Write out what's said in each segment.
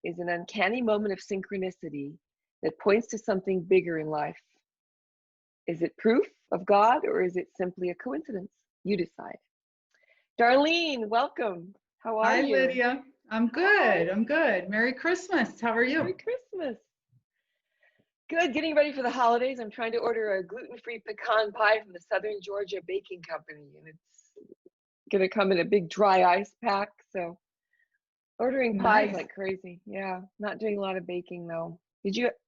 is an uncanny moment of synchronicity that points to something bigger in life. Is it proof of God or is it simply a coincidence? You decide. Darlene, welcome. How are Hi, you? Lydia. I'm good. I'm good. Merry Christmas. How are you? Merry Christmas. Good. Getting ready for the holidays. I'm trying to order a gluten-free pecan pie from the Southern Georgia Baking Company, and it's going to come in a big dry ice pack. So ordering pies Nice. like crazy. Yeah, not doing a lot of baking though.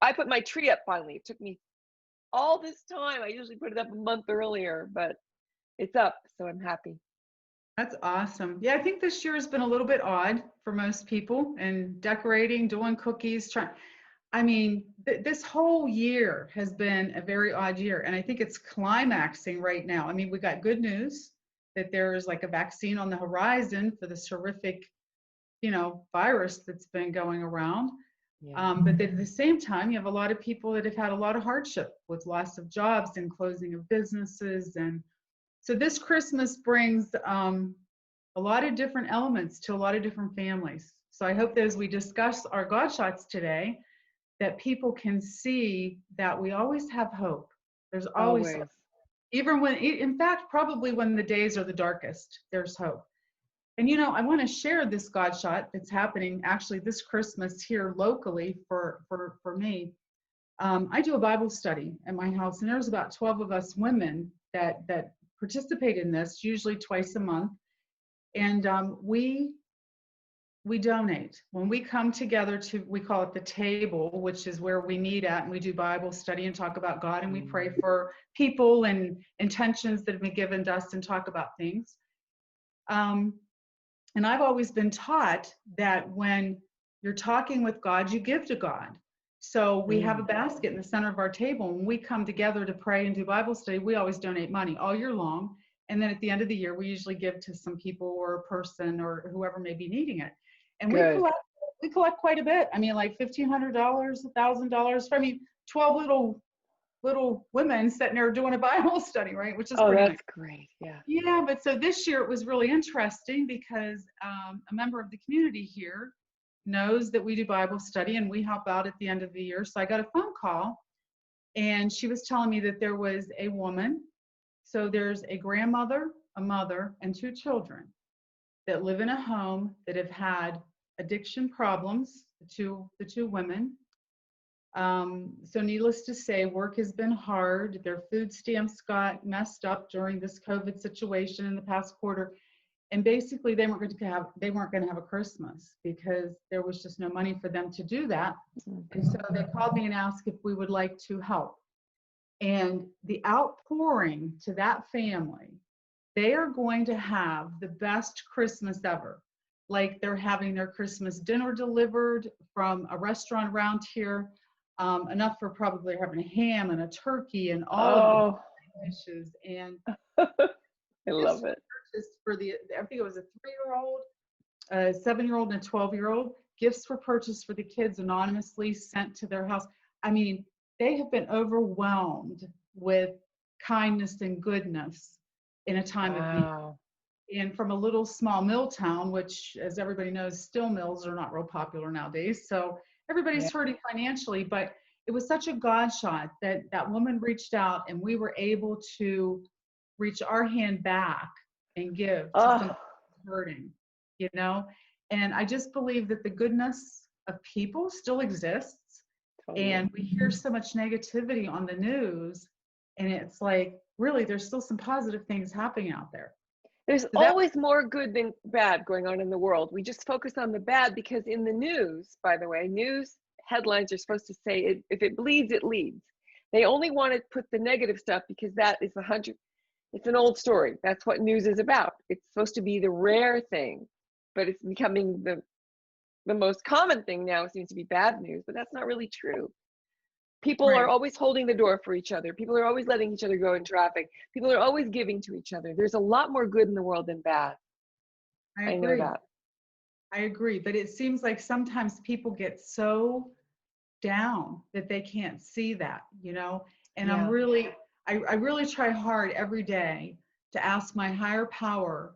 I put my tree up finally. It took me all this time. I usually put it up a month earlier, but it's up, so I'm happy. That's awesome. Yeah, I think this year has been a little bit odd for most people and decorating, doing cookies, this whole year has been a very odd year. And I think it's climaxing right now. I mean, we got good news that there's like a vaccine on the horizon for this horrific, virus that's been going around. Yeah. But at the same time, you have a lot of people that have had a lot of hardship with loss of jobs and closing of businesses. And so this Christmas brings a lot of different elements to a lot of different families. So I hope that as we discuss our Godshots today, that people can see that we always have hope. There's always Always. hope. Even when, in fact, probably when the days are the darkest, there's hope. And I want to share this Godshot that's happening actually this Christmas here locally for me. I do a Bible study at my house, and there's about 12 of us women that participate in this, usually twice a month. And we donate. When we come together we call it the table, which is where we meet at and we do Bible study and talk about God, and we pray for people and intentions that have been given to us and talk about things. And I've always been taught that when you're talking with God, you give to God. So we have a basket in the center of our table. When we come together to pray and do Bible study, we always donate money all year long. And then at the end of the year, we usually give to some people or a person or whoever may be needing it. And we collect quite a bit. I mean, like $1,500, $1,000. I mean, 12 little women sitting there doing a Bible study, right? Which is pretty nice. Great. Yeah. Yeah, but so this year it was really interesting because a member of the community here knows that we do Bible study and we help out at the end of the year. So I got a phone call and she was telling me that there was a woman. So there's a grandmother, a mother, and 2 children that live in a home that have had addiction problems, the two women. So needless to say, work has been hard. Their food stamps got messed up during this COVID situation in the past quarter. And basically they weren't going to have a Christmas because there was just no money for them to do that. And so they called me and asked if we would like to help. And the outpouring to that family, they are going to have the best Christmas ever. Like they're having their Christmas dinner delivered from a restaurant around here, enough for probably having a ham and a turkey and all of the dishes. And I love it. For I think it was a 3-year-old, a 7-year-old, and a 12-year-old. Gifts were purchased for the kids anonymously, sent to their house. I mean, they have been overwhelmed with kindness and goodness in a time of need. And from a little small mill town, which, as everybody knows, steel mills are not real popular nowadays. So everybody's hurting financially, but it was such a God shot that that woman reached out and we were able to reach our hand back and give to somebody who's hurting, And I just believe that the goodness of people still exists. Totally. And we hear so much negativity on the news, and it's like, really, there's still some positive things happening out there. There's always more good than bad going on in the world. We just focus on the bad because in the news, by the way, news headlines are supposed to say, if it bleeds, it leads. They only want to put the negative stuff because that is it's an old story. That's what news is about. It's supposed to be the rare thing, but it's becoming the most common thing now. It seems to be bad news, but that's not really true. People are always holding the door for each other. People are always letting each other go in traffic. People are always giving to each other. There's a lot more good in the world than bad. I know that. I agree, but it seems like sometimes people get so down that they can't see that, And I really try hard every day to ask my higher power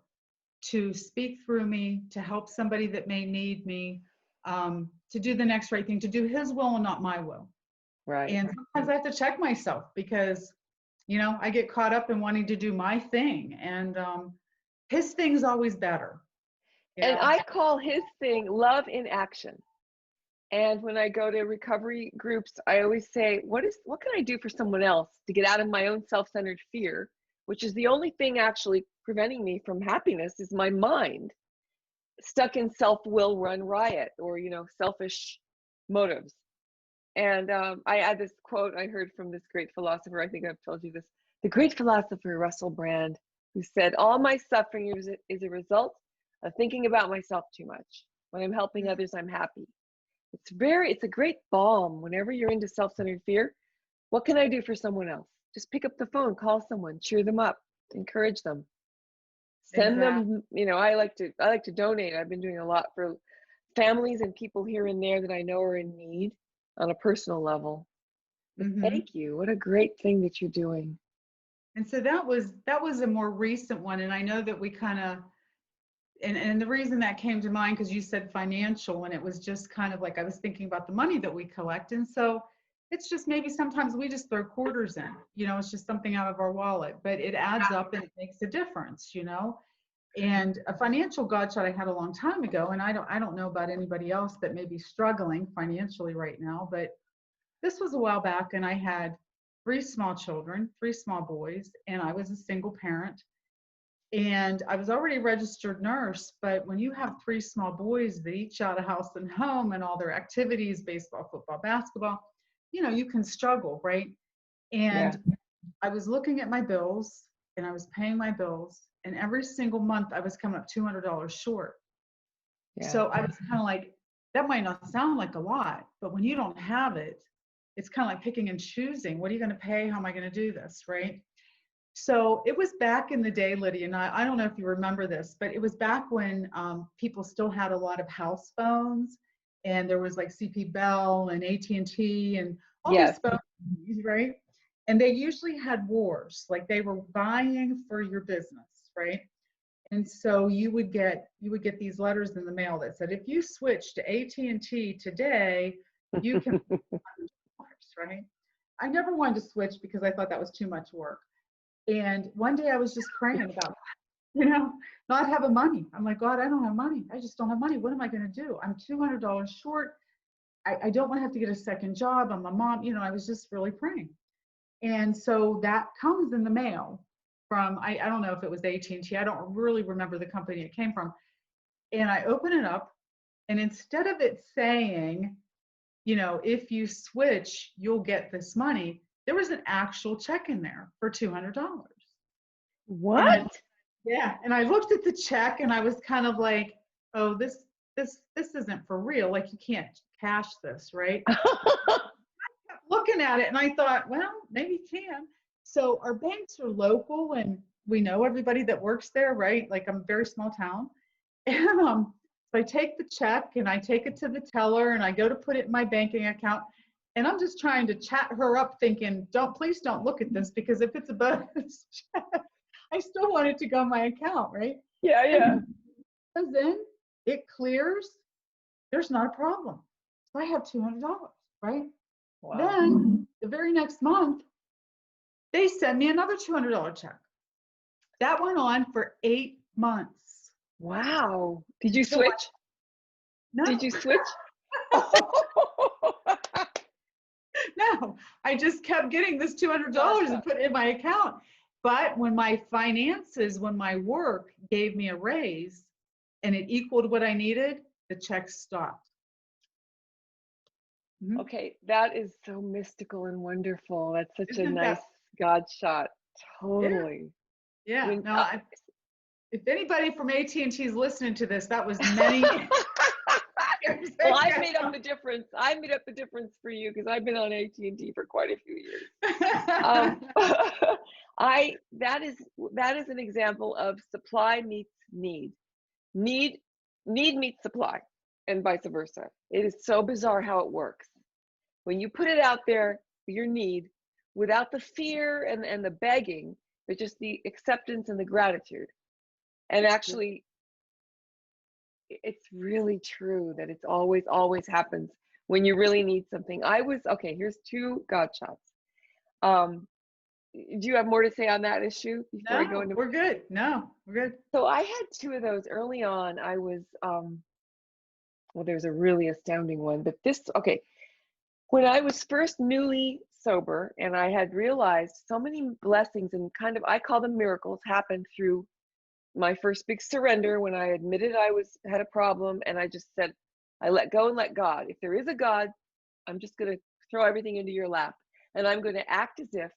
to speak through me, to help somebody that may need me. to do the next right thing, to do his will and not my will. Right. And sometimes I have to check myself because, I get caught up in wanting to do my thing, and his thing's always better. And I call his thing love in action. And when I go to recovery groups, I always say, what can I do for someone else to get out of my own self-centered fear, which is the only thing actually preventing me from happiness, is my mind stuck in self-will run riot, or, selfish motives. And I add this quote I heard from this great philosopher. I think I've told you this. The great philosopher, Russell Brand, who said, all my suffering is a result of thinking about myself too much. When I'm helping others, I'm happy. It's a great balm whenever you're into self-centered fear. What can I do for someone else? Just pick up the phone, call someone, cheer them up, encourage them, send them, I like to donate. I've been doing a lot for families and people here and there that I know are in need on a personal level. Thank you. What a great thing that you're doing. And so that was a more recent one. And I know that we kind of, and the reason that came to mind, because you said financial, and it was just kind of like I was thinking about the money that we collect. And so it's just maybe sometimes we just throw quarters in, it's just something out of our wallet, but it adds up and it makes a difference, And a financial Godshot I had a long time ago, and I don't know about anybody else that may be struggling financially right now, but this was a while back, and I had 3 small children, 3 small boys, and I was a single parent. And I was already a registered nurse, but when you have 3 small boys that each out of house and home and all their activities, baseball, football, basketball, you can struggle, right? And I was looking at my bills, and I was paying my bills, and every single month I was coming up $200 short. So I was kind of like, that might not sound like a lot, but when you don't have it, it's kind of like picking and choosing. What are you going to pay? How am I going to do this, right? So it was back in the day, Lydia, and I don't know if you remember this, but it was back when people still had a lot of house phones, and there was like CP Bell and AT&T and all these phones, right? And they usually had wars, like they were vying for your business, right? And so you would get these letters in the mail that said, if you switch to AT&T today, you can right? I never wanted to switch because I thought that was too much work. And one day I was just praying about, not having money. I'm like, God, I don't have money. I just don't have money. What am I going to do? I'm $200 short. I don't want to have to get a second job. I'm a mom. I was just really praying. And so that comes in the mail from, I don't know if it was AT&T. I don't really remember the company it came from. And I open it up, and instead of it saying, if you switch, you'll get this money, there was an actual check in there for $200. What? And I looked at the check, and I was kind of like, oh, this isn't for real. Like, you can't cash this, right? I kept looking at it, and I thought, well, maybe you can. So our banks are local, and we know everybody that works there, right? Like, I'm a very small town. And so I take the check, and I take it to the teller, and I go to put it in my banking account. And I'm just trying to chat her up, thinking, please don't look at this, because if it's a bonus check, I still want it to go in my account, right? Yeah. And then it clears. There's not a problem. So I have $200, right? Wow. Then the very next month, they send me another $200 check. That went on for 8 months. Wow. Did you switch? No. Did you switch? No, I just kept getting this $200 and put it in my account. But when my work gave me a raise and it equaled what I needed, the check stopped. Okay, that is so mystical and wonderful. That's such Isn't a nice God shot. Totally. Yeah. If anybody from AT&T is listening to this, that was many years ago. Well, I made up the difference. I made up the difference for you because I've been on AT&T for quite a few years. That is an example of supply meets need. Need meets supply, and vice versa. It is so bizarre how it works. When you put it out there, your need, without the fear and the begging, but just the acceptance and the gratitude. And actually, it's really true that it's always, always happens when you really need something. Okay, here's two God shots. Do you have more to say on that issue before I go No, into? we're good. No, we're good. So I had two of those early on. I was, well, there's a really astounding one, but okay, when I was first newly sober and I had realized so many blessings and kind of, I call them miracles, happened through my first big surrender when I admitted had a problem, and I just said, I let go and let God. If there is a God, I'm just going to throw everything into your lap, and I'm going to act as if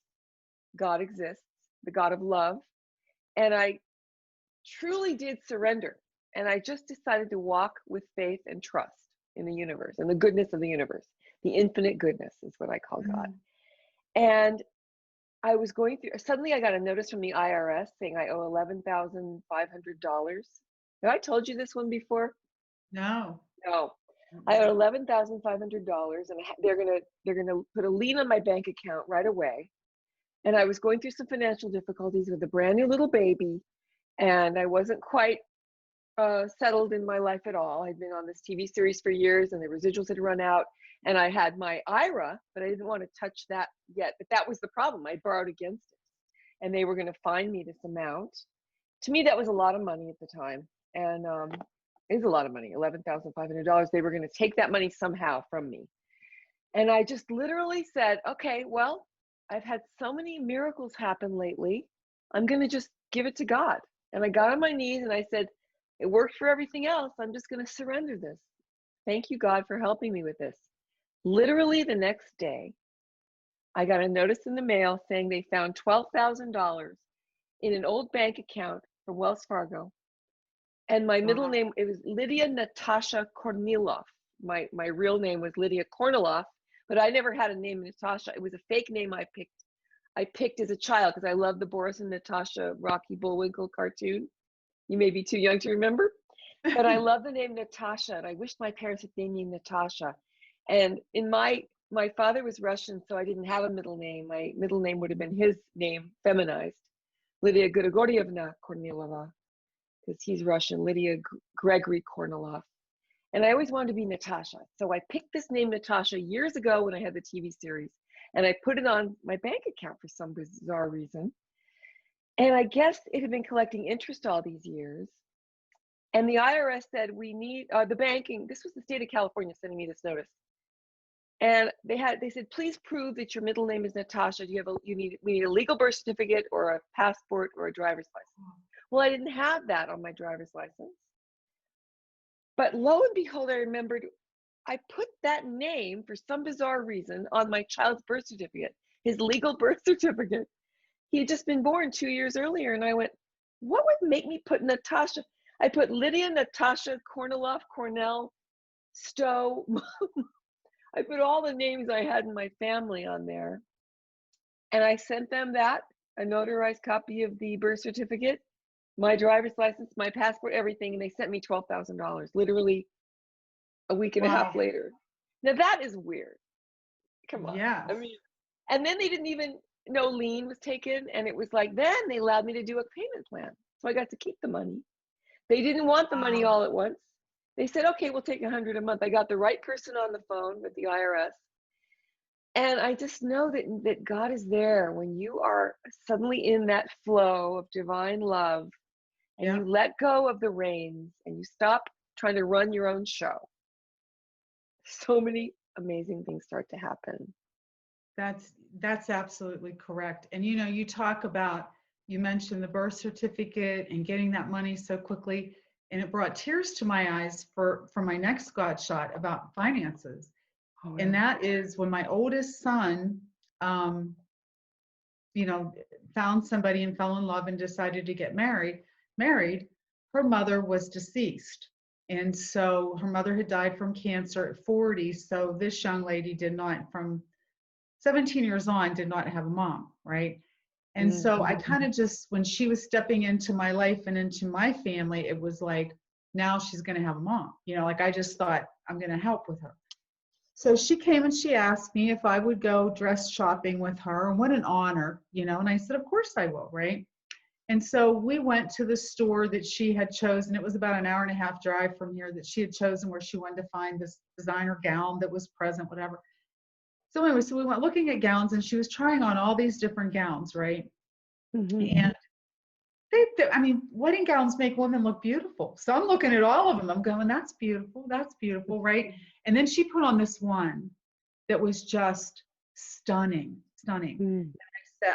God exists, the God of love. And I truly did surrender. And I just decided to walk with faith and trust in the universe and the goodness of the universe. The infinite goodness is what I call God. And I was going through, suddenly I got a notice from the IRS saying I owe $11,500. Have I told you this one before? No. No. I owe $11,500, and they're gonna put a lien on my bank account right away. And I was going through some financial difficulties with a brand new little baby, and I wasn't quite settled in my life at all. I'd been on this TV series for years, and the residuals had run out, and I had my IRA, but I didn't want to touch that yet. But that was the problem. I borrowed against it, and they were going to fine me this amount. To me, that was a lot of money at the time, and it is a lot of money, $11,500. They were going to take that money somehow from me. And I just literally said, okay, well, I've had so many miracles happen lately. I'm going to just give it to God. And I got on my knees and I said, it worked for everything else. I'm just going to surrender this. Thank you, God, for helping me with this. Literally the next day, I got a notice in the mail saying they found $12,000 in an old bank account from Wells Fargo. And my middle name, it was Lydia Natasha Kornilov. My real name was Lydia Korniloff, but I never had a name Natasha. It was a fake name I picked as a child because I loved the Boris and Natasha Rocky Bullwinkle cartoon. You may be too young to remember, but I love the name Natasha, and I wished my parents had named me Natasha. And in my father was Russian, so I didn't have a middle name. My middle name would have been his name, feminized, Lydia Grigorievna Kornilova, because he's Russian, Lydia Gregory Kornilov. And I always wanted to be Natasha. So I picked this name Natasha years ago when I had the TV series, and I put it on my bank account for some bizarre reason. And I guess it had been collecting interest all these years. And the IRS said, we need the banking. This was the state of California sending me this notice. And they said, please prove that your middle name is Natasha. We need a legal birth certificate or a passport or a driver's license. Well, I didn't have that on my driver's license. But lo and behold, I remembered I put that name for some bizarre reason on my child's birth certificate, his legal birth certificate. He had just been born 2 years earlier. And I went, what would make me put Natasha? I put Lydia Natasha Korniloff, Cornell, Stowe. I put all the names I had in my family on there. And I sent them a notarized copy of the birth certificate, my driver's license, my passport, everything. And they sent me $12,000, literally a week and a half later. Now that is weird. Come on. Yes. I mean, and then they didn't even, no lien was taken. And it was like, then they allowed me to do a payment plan. So I got to keep the money. They didn't want the money all at once. They said, okay, we'll take $100 a month. I got the right person on the phone with the IRS. And I just know that God is there when you are suddenly in that flow of divine love, and you let go of the reins and you stop trying to run your own show. So many amazing things start to happen. That's absolutely correct. And you talk about, you mentioned the birth certificate and getting that money so quickly, and it brought tears to my eyes for my next God shot about finances. Oh, yeah. And that is when my oldest son, found somebody and fell in love and decided to get married. Her mother was deceased. And so her mother had died from cancer at 40. So this young lady from 17 years on, did not have a mom, right? And so I kind of just, when she was stepping into my life and into my family, it was like, now she's going to have a mom. I just thought, I'm going to help with her. So she came and she asked me if I would go dress shopping with her, and what an honor, and I said, of course I will, right? And so we went to the store that she had chosen. It was about an hour and a half drive from here that she had chosen where she wanted to find this designer gown that was present, whatever. So anyway, so we went looking at gowns and she was trying on all these different gowns, right? Mm-hmm. And I mean, wedding gowns make women look beautiful. So I'm looking at all of them. I'm going, that's beautiful, right? And then she put on this one that was just stunning, stunning. Mm.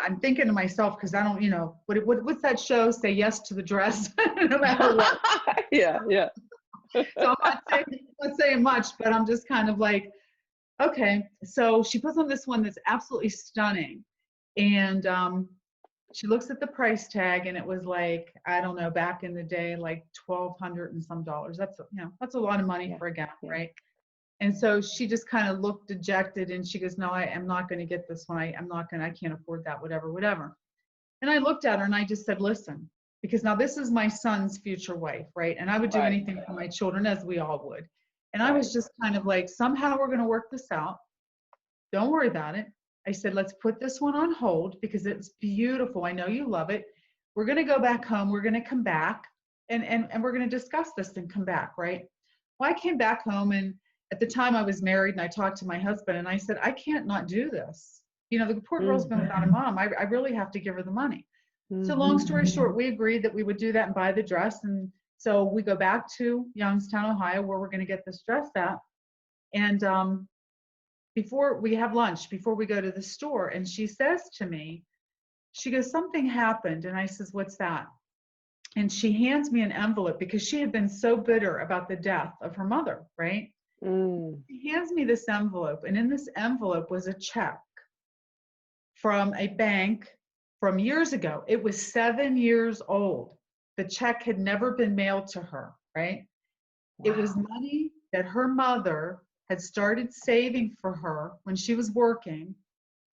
I'm thinking to myself, because I don't, what's that show? Say yes to the dress, no matter what. Yeah, yeah. So I'm not saying much, but I'm just kind of like, okay. So she puts on this one that's absolutely stunning, and she looks at the price tag, and it was like, I don't know, back in the day, like $1,200 and some dollars. That's a lot of money for a gown, right? And so she just kind of looked dejected, and she goes, no, I am not going to get this one. I can't afford that, whatever. And I looked at her and I just said, listen, because now this is my son's future wife, right? And I would do anything for my children, as we all would. And I was just kind of like, somehow we're going to work this out. Don't worry about it. I said, let's put this one on hold because it's beautiful. I know you love it. We're going to go back home. We're going to come back and we're going to discuss this and come back, right? Well, I came back home, and at the time I was married, and I talked to my husband and I said, I can't not do this. The poor girl's been without a mom. I really have to give her the money. So long story short, we agreed that we would do that and buy the dress. And so we go back to Youngstown, Ohio, where we're going to get this dress at. And before we have lunch, before we go to the store, and she says to me, she goes, something happened. And I says, what's that? And she hands me an envelope because she had been so bitter about the death of her mother, right? She hands me this envelope, and in this envelope was a check from a bank from years ago. It was 7 years old. The check had never been mailed to her, right? Wow. It was money that her mother had started saving for her when she was working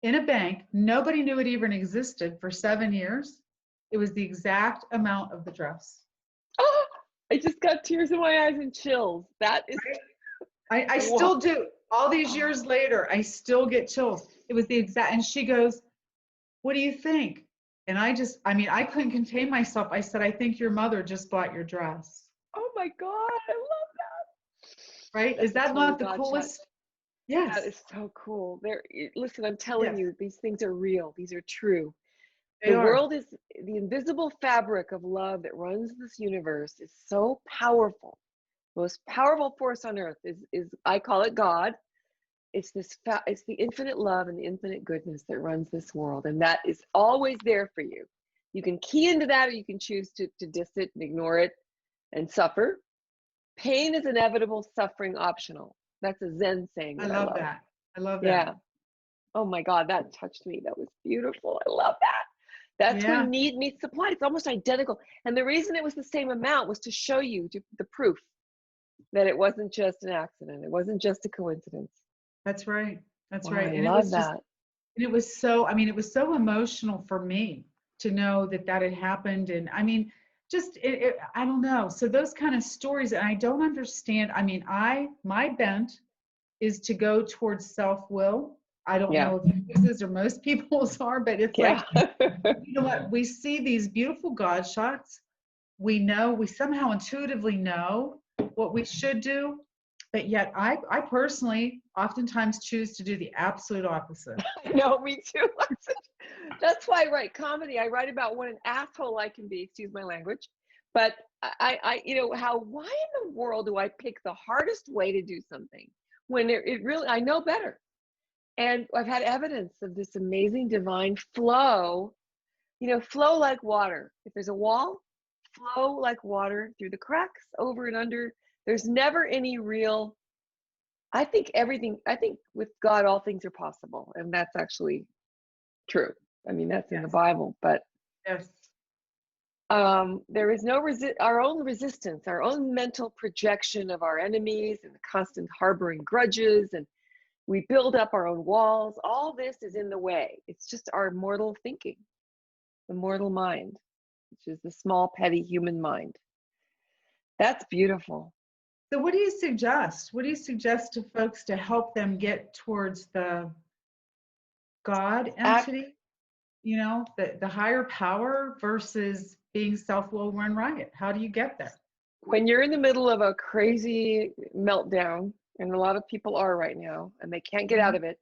in a bank. Nobody knew it even existed for 7 years. It was the exact amount of the dress. Oh, I just got tears in my eyes and chills. That is... Right? I still do. All these years later, I still get chills. It was the exact, and she goes, what do you think? And I couldn't contain myself. I said, I think your mother just bought your dress. Oh my God, I love that. Right? Is that not the coolest? Yes. That is so cool. Listen, I'm telling you, these things are real. These are true. The world is the invisible fabric of love that runs this universe is so powerful. Most powerful force on earth is I call it God. It's it's the infinite love and the infinite goodness that runs this world, and that is always there for you. You can key into that, or you can choose to diss it and ignore it and suffer. Pain is inevitable, suffering optional. That's a Zen saying. I love that. I love that. Yeah. Oh my God, that touched me. That was beautiful. I love that. That's when need meets supply. It's almost identical. And the reason it was the same amount was to show you the proof that it wasn't just an accident. It wasn't just a coincidence. That's right. That's Wow, right. I love that. And it was so emotional for me to know that had happened. And I mean, I don't know. So those kind of stories, and I don't understand. I mean, my bent is to go towards self-will. I don't know if this is or most people's are, but it's like, you know what? We see these beautiful God shots. We somehow intuitively know what we should do, but yet I personally oftentimes choose to do the absolute opposite. No, me too. That's why I write comedy. I write about what an asshole I can be, excuse my language. But why in the world do I pick the hardest way to do something when it really, I know better. And I've had evidence of this amazing divine flow, flow like water. If there's a wall, flow like water through the cracks, over and under. There's never any real, I think with God, all things are possible. And that's actually true. I mean, that's in the Bible, but there is no our own resistance, our own mental projection of our enemies and the constant harboring grudges, and we build up our own walls. All this is in the way. It's just our mortal thinking, the mortal mind, which is the small, petty human mind. That's beautiful. So what do you suggest? What do you suggest to folks to help them get towards the God entity? you know, the higher power versus being self-will run riot? How do you get there? When you're in the middle of a crazy meltdown, and a lot of people are right now, and they can't get out Mhm. of it,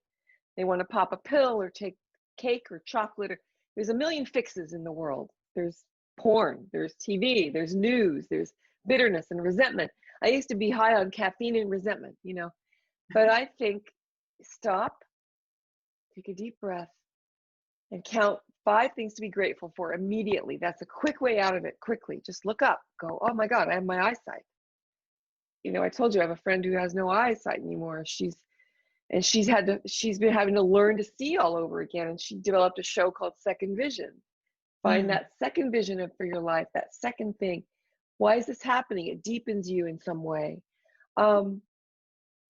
they want to pop a pill or take cake or chocolate. There's a million fixes in the world. There's porn, there's TV, there's news, there's bitterness and resentment. I used to be high on caffeine and resentment, but I think stop, take a deep breath, and count 5 things to be grateful for immediately. That's a quick way out of it. Quickly, just look up, go, oh my God, I have my eyesight. I told you I have a friend who has no eyesight anymore. She's been having to learn to see all over again, and she developed a show called Second Vision. Find Mm, that second vision for your life, that second thing. Why is this happening? It deepens you in some way.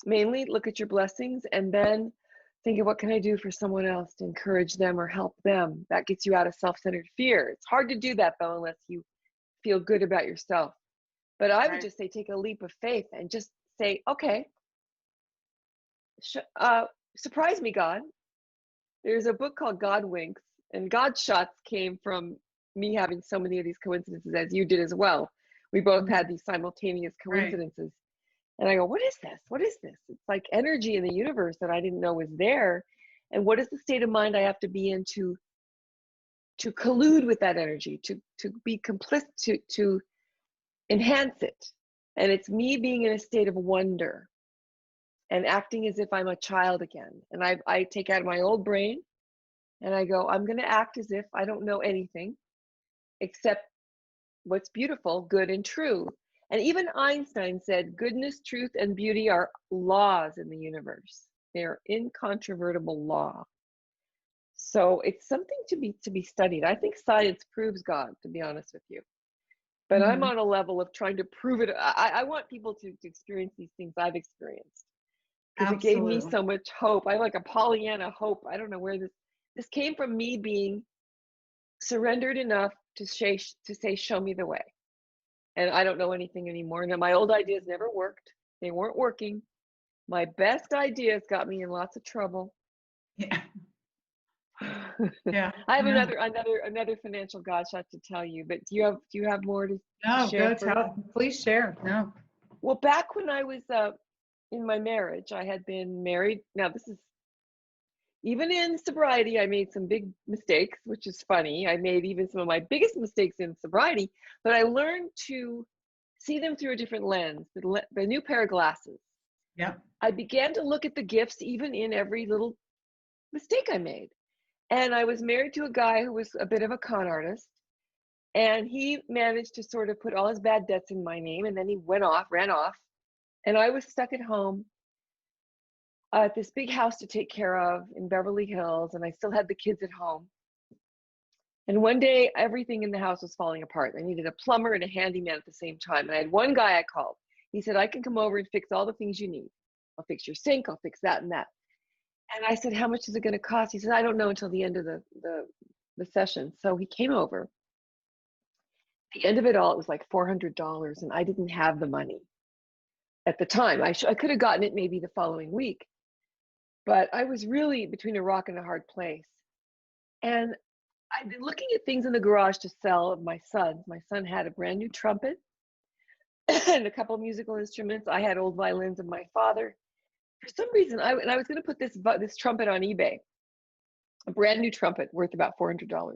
Mainly look at your blessings, and then think of what can I do for someone else to encourage them or help them. That gets you out of self-centered fear. It's hard to do that though unless you feel good about yourself. But I would right. just say take a leap of faith and just say, okay, surprise me, God. There's a book called God Winks, and Godshots came from me having so many of these coincidences as you did as well. We both Mhm. had these simultaneous Right. coincidences. And I go, what is this? What is this? It's like energy in the universe that I didn't know was there. And what is the state of mind I have to be in to collude with that energy, to be complicit, to enhance it? And it's me being in a state of wonder and acting as if I'm a child again. And I take out my old brain and I go, I'm going to act as if I don't know anything except what's beautiful, good, and true. And even Einstein said goodness, truth, and beauty are laws in the universe. They're incontrovertible law. So it's something to be studied. I think science proves God, to be honest with you. But I'm Mhm. on a level of trying to prove it. I want people to experience these things I've experienced because it gave me Absolutely. so much hope. I'm like a Pollyanna hope. I don't know where this came from, me being surrendered enough to say show me the way. And I don't know anything anymore. Now my old ideas never worked. They weren't working. My best ideas got me in lots of trouble. Yeah. Yeah. I have No. another financial God shot to tell you, but do you have more to No, share go first? tell. Please share. No. Well, back when I was in my marriage, I had been married. Now this is even in sobriety, I made some big mistakes, which is funny. I made even some of my biggest mistakes in sobriety, but I learned to see them through a different lens, the new pair of glasses. Yeah. I began to look at the gifts even in every little mistake I made. And I was married to a guy who was a bit of a con artist. And he managed to sort of put all his bad debts in my name. And then he ran off. And I was stuck at home at this big house to take care of in Beverly Hills. And I still had the kids at home. And one day, everything in the house was falling apart. I needed a plumber and a handyman at the same time. And I had one guy I called. He said, I can come over and fix all the things you need. I'll fix your sink. I'll fix that and that. And I said, how much is it going to cost? He said, I don't know until the end of the session. So he came over. At the end of it all, it was like $400. And I didn't have the money at the time. I could have gotten it maybe the following week. But I was really between a rock and a hard place. And I've been looking at things in the garage to sell of my son's. My son had a brand new trumpet and a couple of musical instruments. I had old violins of my father. For some reason, I was going to put this trumpet on eBay, a brand new trumpet worth about $400.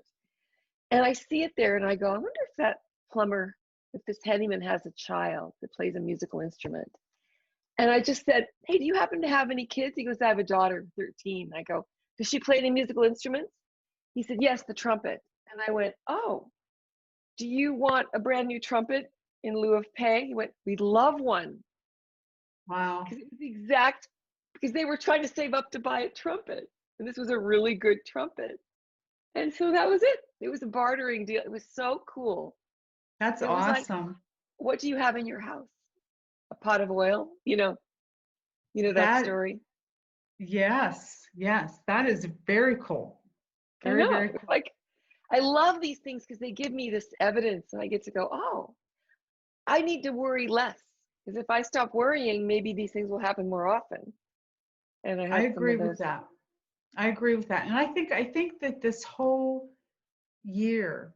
And I see it there and I go, I wonder if that plumber, if this handyman has a child that plays a musical instrument. And I just said, hey, do you happen to have any kids? He goes, I have a daughter, 13. I go, does she play any musical instruments? He said, yes, the trumpet. And I went, oh, do you want a brand new trumpet in lieu of pay? He went, we'd love one. Wow. Because it was because they were trying to save up to buy a trumpet. And this was a really good trumpet. And so that was it. It was a bartering deal. It was so cool. That's It was like, awesome. what do you have in your house? A pot of oil? You know that That, story? yes, yes, that is very cool. I Very, know. very It's cool. like, I love these things because they give me this evidence and I get to go, oh, I need to worry less. Because if I stop worrying, maybe these things will happen more often. And I I had some agree of with those. that. I agree with that. And I think that this whole year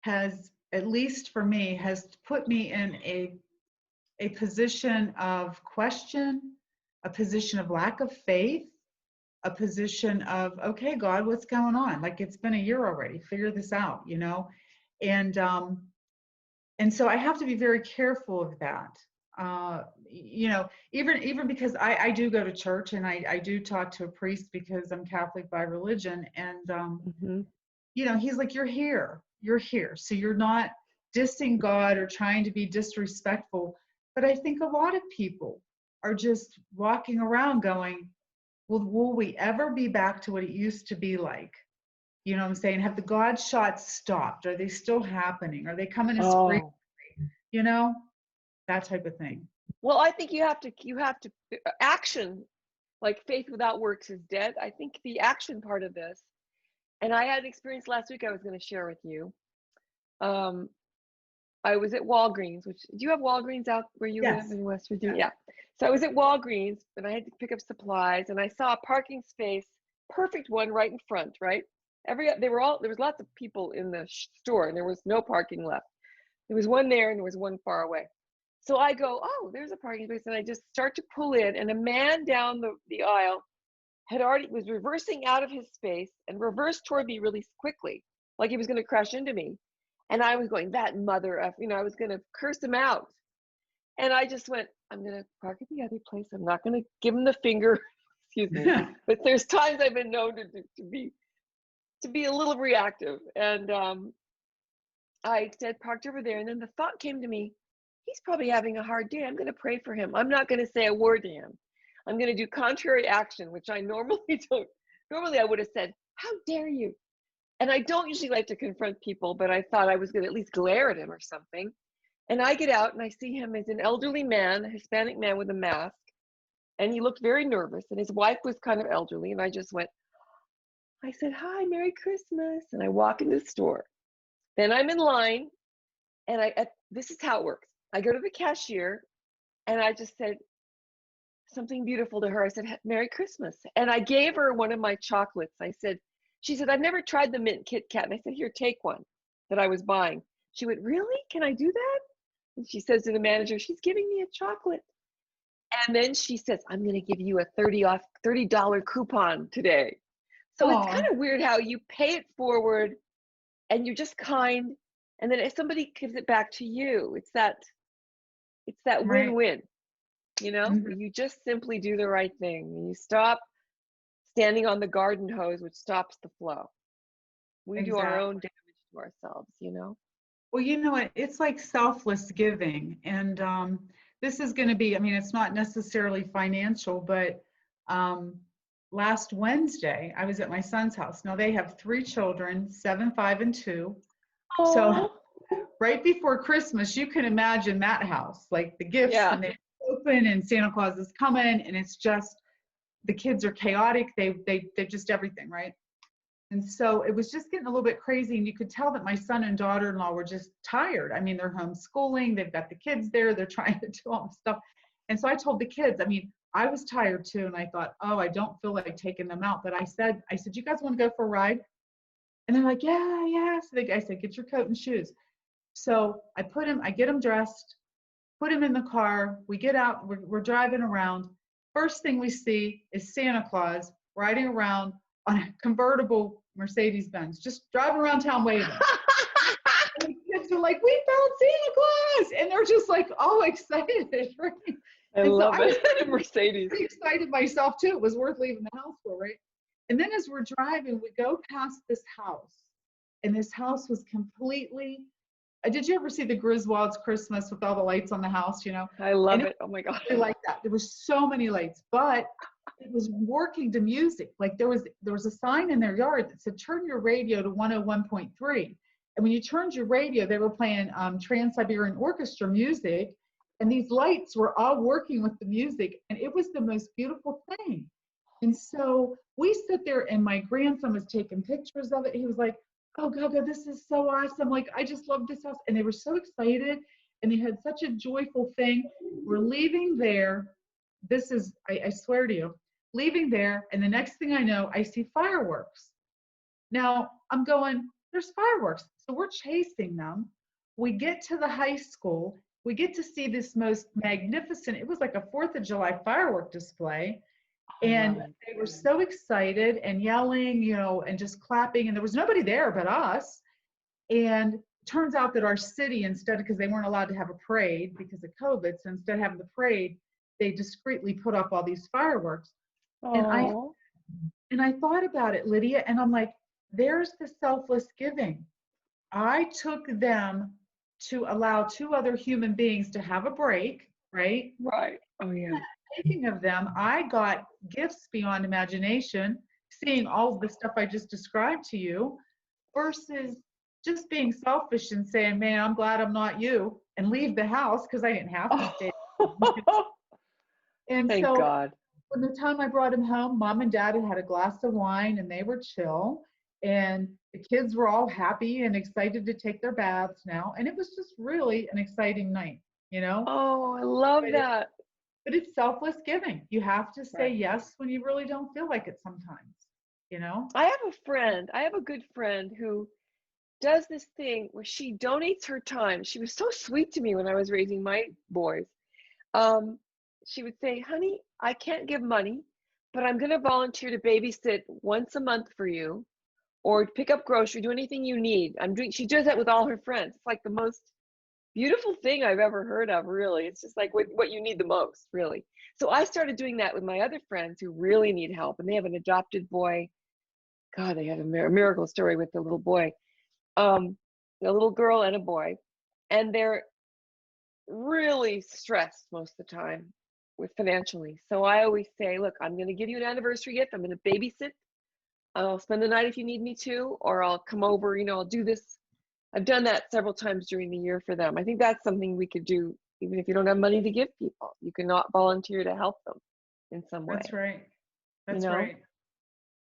has, at least for me, has put me in a position of question, a position of lack of faith, a position of, okay, God, what's going on? Like, it's been a year already. Figure this out, you know? And and so I have to be very careful of that. You know, even because I do go to church, and I do talk to a priest because I'm Catholic by religion, and Hmm. you know, he's like, you're here, so you're not dissing God or trying to be disrespectful. But I think a lot of people are just walking around going, well, will we ever be back to what it used to be like? You know what I'm saying? Have the God shots stopped? Are they still happening? Are they coming as free? Oh, You know, that type of thing. well, I think you have to action, like faith without works is dead. I think the action part of this, and I had an experience last week I was going to share with you. Um, I was at Walgreens, which, do you have Walgreens out where you live Yes. in West Virginia? Yes. Yeah. So I was at Walgreens and I had to pick up supplies and I saw a parking space, perfect one right in front, right? There was lots of people in the store and there was no parking left. There was one there and there was one far away. So I go, oh, there's a parking space. And I just start to pull in and a man down the aisle was reversing out of his space and reversed toward me really quickly, like he was going to crash into me. And I was going, that mother of, I was going to curse him out. And I just went, I'm going to park at the other place. I'm not going to give him the finger. Excuse me. But there's times I've been known to be a little reactive. And I said, parked over there. And then the thought came to me, he's probably having a hard day. I'm going to pray for him. I'm not going to say a word to him. I'm going to do contrary action, which I normally don't. Normally, I would have said, how dare you? And I don't usually like to confront people, but I thought I was going to at least glare at him or something. And I get out and I see him as an elderly man, a Hispanic man with a mask. And he looked very nervous. And his wife was kind of elderly. And I just went, I said, hi, Merry Christmas. And I walk into the store. Then I'm in line. And this is how it works. I go to the cashier and I just said something beautiful to her. I said, Merry Christmas. And I gave her one of my chocolates. She said, I've never tried the mint Kit Kat. And I said, here, take one that I was buying. She went, really? Can I do that? And she says to the manager, she's giving me a chocolate. And then she says, I'm going to give you a $30 coupon today. So it's kind Oh, of weird how you pay it forward and you're just kind. And then if somebody gives it back to you, it's that right. win-win, Mhm. where you just simply do the right thing. And you stop standing on the garden hose, which stops the flow. We do our own Exactly. damage to ourselves. Well, you know what? It's like selfless giving. And this is going to be, I mean, it's not necessarily financial, but um, last Wednesday, I was at my son's house. Now, they have 3 children, 7, 5, and 2. So Oh, right before Christmas, you can imagine that house, like the gifts, yeah. and they open and Santa Claus is coming, and it's just, the kids are chaotic. They're just everything, right? And so it was just getting a little bit crazy. And you could tell that my son and daughter-in-law were just tired. I mean, they're homeschooling, thaive got the kids there, they're trying to do all this stuff. And so I told the kids, I mean, I was tired too. And I thought, oh, I don't feel like taking them out. But I said, you guys want to go for a ride? And they're like, yeah, yeah. So I said, get your coat and shoes. So I get him dressed, put him in the car. We get out, we're driving around. First thing we see is Santa Claus riding around on a convertible Mercedes Benz, just driving around town waving. And the kids are like, we found Santa Claus. And they're just like all excited, right? I And so love I was it. Mercedes. pretty excited myself too. It was worth leaving the house for, right? And then as we're driving, we go past this house. And this house was completely, did you ever see the Griswold's Christmas with all the lights on the house, you know? I And love it it. Oh my God. was like that. There was so many lights, but it was working to music. Like there was a sign in their yard that said, turn your radio to 101.3. And when you turned your radio, they were playing Trans-Siberian Orchestra music. And these lights were all working with the music. And it was the most beautiful thing. And so we sit there and my grandson was taking pictures of it. He was like, oh God, this is so awesome. Like, I just love this house. And they were so excited and they had such a joyful thing. We're leaving there. This is, I swear to you, leaving there, and the next thing I know, I see fireworks. Now I'm going, there's fireworks. So we're chasing them. We get to the high school. We get to see this most magnificent, it was like a 4th of July firework display. I And love it. they were so excited and yelling, and just clapping. And there was nobody there but us. And turns out that our city, instead, because they weren't allowed to have a parade because of COVID, so instead of having the parade, they discreetly put up all these fireworks. And I Oh, and I thought about it, Lydia, and I'm like, there's the selfless giving. I took them to allow 2 other human beings to have a break, right? right. Oh, yeah. Taking of them, I got gifts beyond imagination, seeing all of the stuff I just described to you, versus just being selfish and saying, man, I'm glad I'm not you, and leave the house because I didn't have to stay. Oh, And thank so God. from the time I brought him home, mom and dad had had a glass of wine and they were chill. And the kids were all happy and excited to take their baths now. And it was just really an exciting night, you know? Oh, I love But, that. but it's selfless giving. You have to say Right. yes when you really don't feel like it sometimes, you know? I have a good friend who does this thing where she donates her time. She was so sweet to me when I was raising my boys. Um, she would say, honey, I can't give money, but I'm going to volunteer to babysit once a month for you or pick up grocery, do anything you need. She does that with all her friends. It's like the most beautiful thing I've ever heard of, really. It's just like what you need the most, really. So I started doing that with my other friends who really need help, and they have an adopted boy. God, they had a miracle story with the little boy, a little girl and a boy, and they're really stressed most of the time with financially. So I always say, look, I'm going to give you an anniversary gift. I'm going to babysit. I'll spend the night if you need me to, or I'll come over, I'll do this. I've done that several times during the year for them. I think that's something we could do, even if you don't have money to give people. You can not volunteer to help them in some way, That's right. you That's know? right.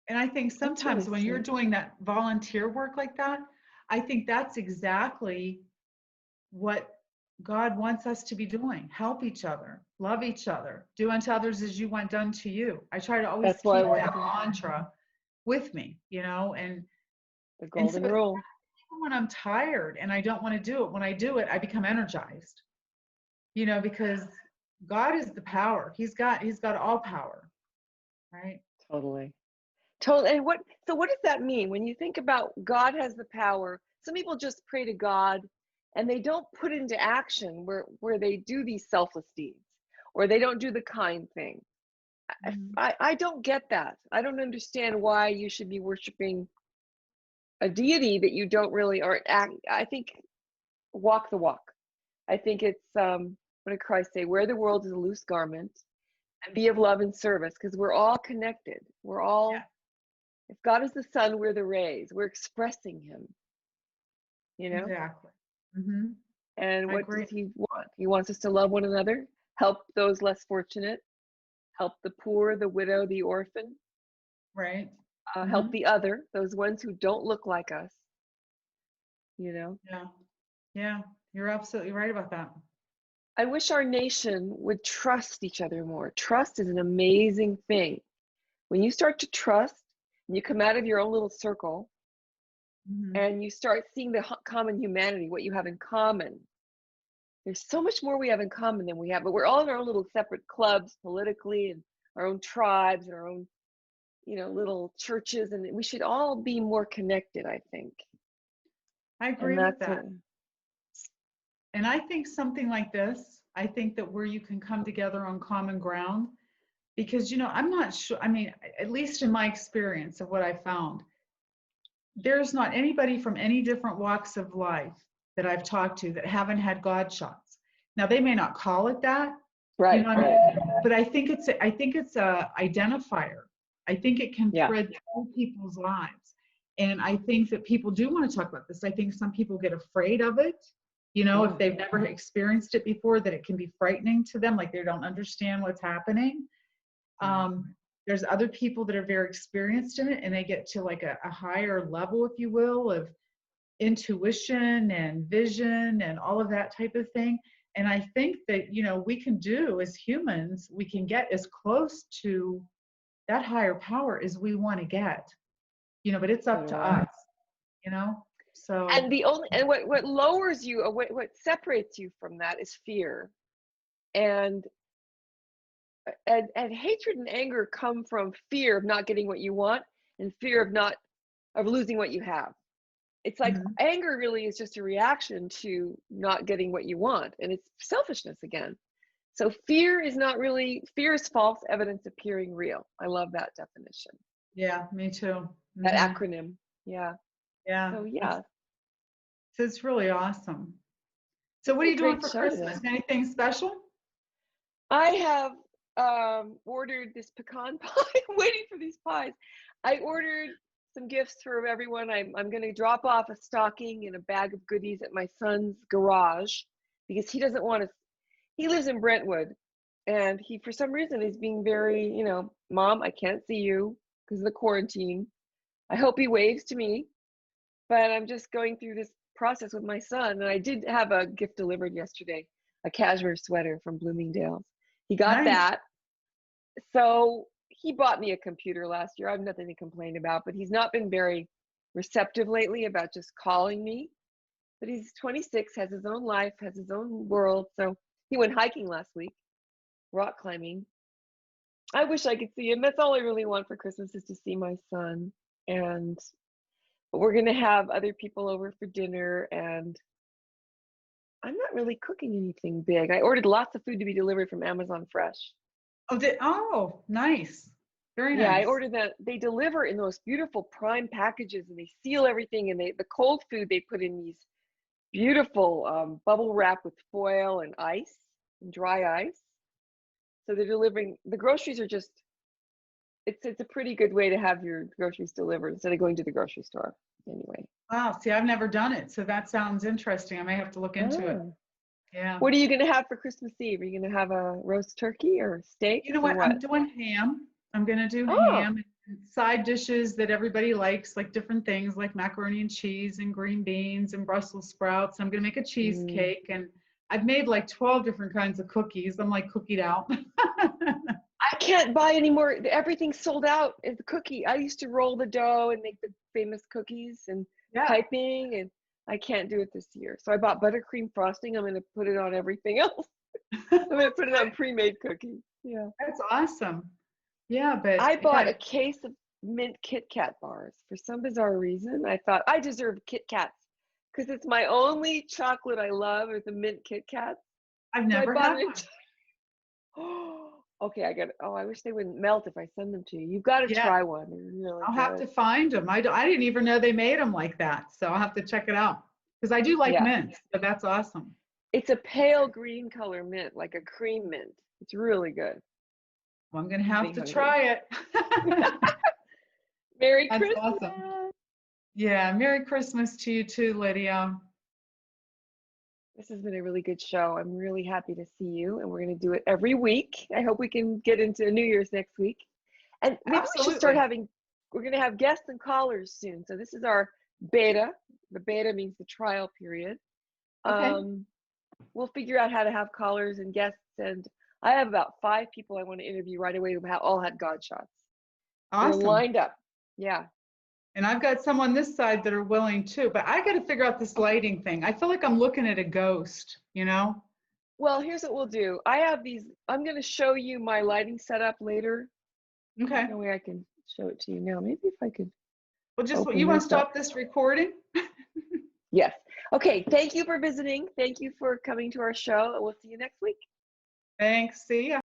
And I think That's really sometimes when you're sweet. doing that volunteer work like that, I think that's exactly what God wants us to be doing. Help each other, love each other, do unto others as you want done to you. I try to always That's why I keep want that to, mantra with me, the and so golden it's rule. even when I'm tired and I don't want to do it, when I do it, I become energized, because God is the power. He's got all power, right? Totally. Totally. And so what does that mean when you think about God has the power? Some people just pray to God and they don't put into action where they do these selfless deeds or they don't do the kind thing. Mhm. I don't get that. I don't understand why you should be worshiping a deity that you don't really, or act. I think walk the walk. I think it's, what did Christ say? Wear the world as a loose garment and be of love and service, because we're all connected. We're Yeah, all, if God is the sun, we're the rays. We're expressing him, you know? exactly. Hmm. And I what agree. does he want? He wants us to love one another, help those less fortunate, help the poor, the widow, the orphan, Right. help Hmm. the other, those ones who don't look like us, you know? Yeah. Yeah. You're absolutely right about that. I wish our nation would trust each other more. Trust is an amazing thing. When you start to trust and you come out of your own little circle Hmm. and you start seeing the common humanity, what you have in common, there's so much more we have in common than we have, but we're all in our own little separate clubs politically and our own tribes and our own, little churches. And we should all be more connected, I think. I And agree with that's that. And I think something like this, I think that where you can come together on common ground, because, I'm not sure, I mean, at least in my experience of what I found, there's not anybody from any different walks of life that I've talked to that haven't had God shots. Now they may not call it that, right, I right. mean, but I think it's a identifier. I think it can Yeah. thread through people's lives. And I think that people do want to talk about this. I think some people get afraid of it, Yeah. if they've never experienced it before, that it can be frightening to them, like they don't understand what's happening. Right. There's other people that are very experienced in it and they get to like a higher level, if you will, of intuition and vision and all of that type of thing. And I think that, we can do as humans, we can get as close to that higher power is we want to get, but it's up to Yeah. us, so. And what lowers you, or what separates you from that is fear. And and hatred and anger come from fear of not getting what you want, and fear of losing what you have. It's like Mhm. anger really is just a reaction to not getting what you want, and it's selfishness again. So fear is false evidence appearing real. I love that definition, Yeah, me too. that Hmm. acronym. Yeah. Yeah, So it's, yeah, it's really awesome. So what are it's a you doing great for show Christmas? today. Anything special? I have ordered this pecan pie. I'm waiting for these pies. I ordered some gifts for everyone. I'm going to drop off a stocking and a bag of goodies at my son's garage because he doesn't want to. He lives in Brentwood, and he, for some reason, is being very, Mom, I can't see you because of the quarantine. I hope he waves to me, but I'm just going through this process with my son. And I did have a gift delivered yesterday, a cashmere sweater from Bloomingdale's. He got Nice. that. So he bought me a computer last year. I have nothing to complain about, but he's not been very receptive lately about just calling me. But he's 26, has his own life, has his own world. So he went hiking last week, rock climbing. I wish I could see him. That's all I really want for Christmas, is to see my son. And we're going to have other people over for dinner, and I'm not really cooking anything big. I ordered lots of food to be delivered from Amazon Fresh. Oh, nice. Very Yeah, I nice. ordered that. They deliver in those beautiful prime packages, and they seal everything. And the cold food they put in these beautiful bubble wrap with foil and ice and dry ice. So they're delivering. The groceries are just. It's a pretty good way to have your groceries delivered instead of going to the grocery store. Anyway. Wow. See, I've never done it, so that sounds interesting. I may have to look into it. Oh. Yeah. What are you going to have for Christmas Eve? Are you going to have a roast turkey or You know steaks or what? I'm what? doing ham. I'm gonna do Oh. ham and side dishes that everybody likes, like different things like macaroni and cheese and green beans and Brussels sprouts. I'm gonna make a Mm. cheesecake, and I've made like 12 different kinds of cookies. I'm like cookied out. I can't buy any more. Everything's sold out. It's a cookie. I used to roll the dough and make the famous cookies and Yeah. piping, and I can't do it this year. So I bought buttercream frosting. I'm going to put it on everything else. I'm going to put it on pre-made cookies. Yeah. That's awesome. Yeah, but I bought yeah, a case of mint Kit Kat bars for some bizarre reason. I thought I deserve Kit Kats because it's my only chocolate I love is the mint Kit Kat. I've So I never bought had an one. okay, I wish they wouldn't melt if I send them to you. You've got to Yeah, try one. They're really I'll have good. to find them. I didn't even know they made them like that, so I'll have to check it out because I do like Yeah. mint, so that's awesome. It's a pale green color mint, like a cream mint. It's really good. Well, I'm gonna I'm have getting to hungry. try it. Merry That's Christmas. awesome. Yeah, Merry Christmas to you too, Lydia. This has been a really good show. I'm really happy to see you, and we're going to do it every week. I hope we can get into New Year's next week. And maybe we should start Absolutely. having, we're going to have guests and callers soon. So this is our beta. The beta means the trial period. Okay. We'll figure out how to have callers and guests. And I have about 5 people I want to interview right away who all had Godshots. They're Awesome. lined up. Yeah. And I've got some on this side that are willing too, but I got to figure out this Okay. lighting thing. I feel like I'm looking at a ghost. Well, here's what we'll do. I have these, I'm going to show you my lighting setup later. Okay. No way I can show it to you now. Maybe if I could Well, you open want to this up. stop this recording? Yes. Okay. Thank you for visiting. Thank you for coming to our show. And we'll see you next week. Thanks. See ya.